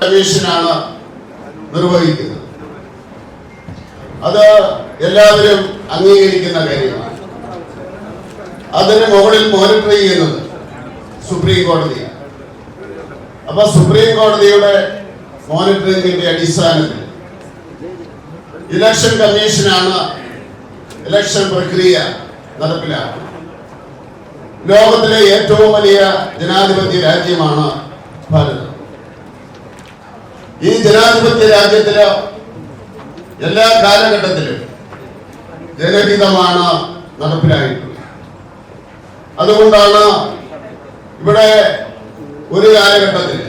കമ്മീഷനാണ് നിർവഹിക്കുന്നത്. അത് എല്ലാവരും അംഗീകരിക്കുന്ന കാര്യമാണ്. അതിന് മുകളിൽ മോണിറ്റർ ചെയ്യുന്നത് സുപ്രീം കോടതിയാണ്. അപ്പൊ സുപ്രീം കോടതിയുടെ മോണിറ്ററിംഗിന്റെ അടിസ്ഥാനത്തിൽ ഇലക്ഷൻ കമ്മീഷനാണ് ഇലക്ഷൻ പ്രക്രിയ നടപ്പിലാക്കുന്നത്. ലോകത്തിലെ ഏറ്റവും വലിയ ജനാധിപത്യ രാജ്യമാണ് ഭാരതം. ഈ ജനാധിപത്യ രാജ്യത്തില് എല്ലാ കാലഘട്ടത്തിലും ജനഹിതമാണ് നടപ്പിലായിട്ടുള്ളത്. അതുകൊണ്ടാണ് ഇവിടെ ഒരു കാലഘട്ടത്തിൽ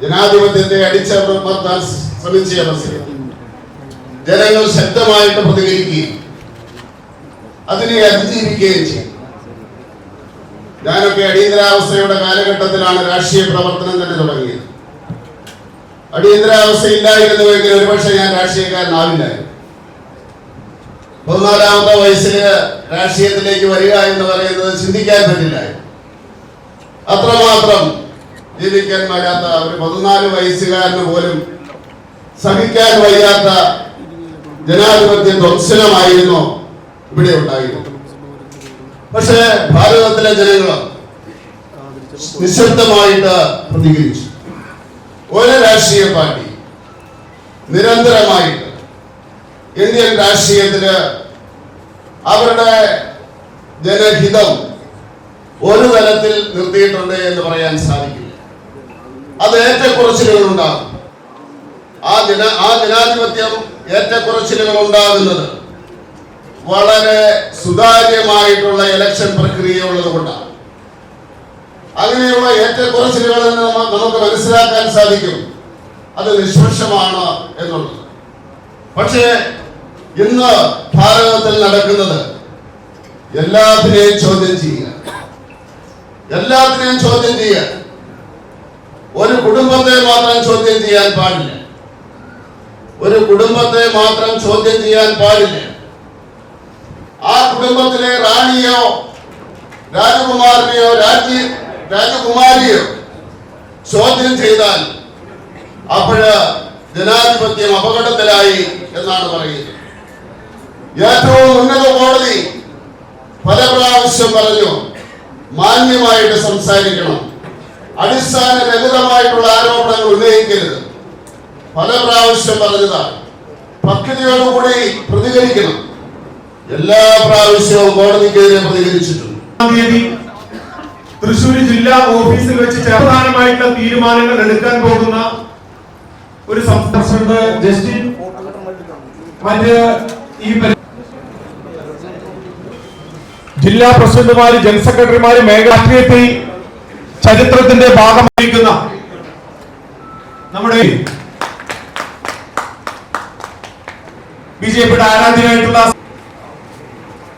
ജനാധിപത്യത്തെ അടിച്ചമർത്താൻ ശ്രമിച്ച അവസ്ഥയിൽ ജനങ്ങൾ ശക്തമായിട്ട് പ്രതികരിക്കുകയും അതിനെ അതിജീവിക്കുകയും ചെയ്യും. ഞാനൊക്കെ അടിയന്തരാവസ്ഥയുടെ കാലഘട്ടത്തിലാണ് രാഷ്ട്രീയ പ്രവർത്തനം തന്നെ തുടങ്ങിയത്. അടിയന്തരാവസ്ഥ ഇല്ലായിരുന്നുവെങ്കിൽ ഒരുപക്ഷെ ഞാൻ രാഷ്ട്രീയക്കാരനാവില്ലായിരുന്നു. 14-ാമത്തെ വയസ്സില് രാഷ്ട്രീയത്തിലേക്ക് വരിക എന്ന് പറയുന്നത് ചിന്തിക്കാൻ പറ്റില്ലായിരുന്നു. അത്രമാത്രം ജീവിക്കാൻ വയ്യാത്ത ഒരു 14 വയസ്സുകാരന് പോലും സഹിക്കാൻ വയ്യാത്ത ജനാധിപത്യ ധ്വംസനമായിരുന്നു ഇവിടെ ഉണ്ടായിരുന്നു. പക്ഷേ ഭാരതത്തിലെ ജനങ്ങൾ നിശബ്ദമായിട്ട് പ്രതികരിച്ചു. ഒരു രാഷ്ട്രീയ പാർട്ടി നിരന്തരമായിട്ട് ഇന്ത്യൻ രാഷ്ട്രീയത്തില് അവരുടെ ജനഹിതം ഒരു തലത്തിൽ നിർത്തിയിട്ടുണ്ട് എന്ന് പറയാൻ സാധിക്കില്ല. അത് ഏറ്റക്കുറച്ചിലുകൾ ഉണ്ടാകും. ആ ജനാധിപത്യം ഏറ്റക്കുറച്ചിലുകൾ ഉണ്ടാകുന്നത് വളരെ സുതാര്യമായിട്ടുള്ള ഇലക്ഷൻ പ്രക്രിയ ഉള്ളത് കൊണ്ടാണ്. അങ്ങനെയുള്ള ഏറ്റക്കുറച്ചിലുകളിൽ നിന്ന് നമുക്ക് മനസ്സിലാക്കാൻ സാധിക്കും അത് നിഷ്പക്ഷമാണ് എന്നുള്ളത്. പക്ഷേ ഇന്ന് ഭാരതത്തിൽ നടക്കുന്നത് എല്ലാത്തിനെയും ചോദ്യം ചെയ്യുക. ഒരു കുടുംബത്തെ മാത്രം ചോദ്യം ചെയ്യാൻ പാടില്ല. ആ കുടുംബത്തിലെ റാണിയോ രാജകുമാരനെയോ രാജകുമാരിയോ ചോദ്യം ചെയ്താൽ അപ്പോഴ് ജനാധിപത്യം അപകടത്തിലായി എന്നാണ് പറയുന്നത്. ഏറ്റവും ഉന്നത കോടതി പല പ്രാവശ്യം പറഞ്ഞു മാന്യമായിട്ട് സംസാരിക്കണം, അടിസ്ഥാനരഹിതമായിട്ടുള്ള ആരോപണങ്ങൾ ഉന്നയിക്കരുത്. പല പ്രാവശ്യം പറഞ്ഞതാണ്. പക്വതയോടുകൂടി പ്രതികരിക്കണം. എല്ലാ പ്രാവശ്യവും കോടതിക്കെതിരെ പ്രതികരിച്ചിട്ടുണ്ട്. തൃശ്ശൂർ ജില്ലാ ഓഫീസിൽ വെച്ച് പ്രധാനമായിട്ടുള്ള തീരുമാനങ്ങൾ എടുക്കാൻ പോകുന്ന ഒരു സംസ്ഥാന ജസ്റ്റിൻ മറ്റ് ഈ ജില്ലാ പ്രസിഡന്റുമാര്, ജനറൽ സെക്രട്ടറിമാര്, മേഖലാശ്രയത്തിൽ ചരിത്രത്തിന്റെ ഭാഗമായിരിക്കുന്ന നമ്മുടെ ബി ജെ പിയുടെ ആരാധ്യനായിട്ടുള്ള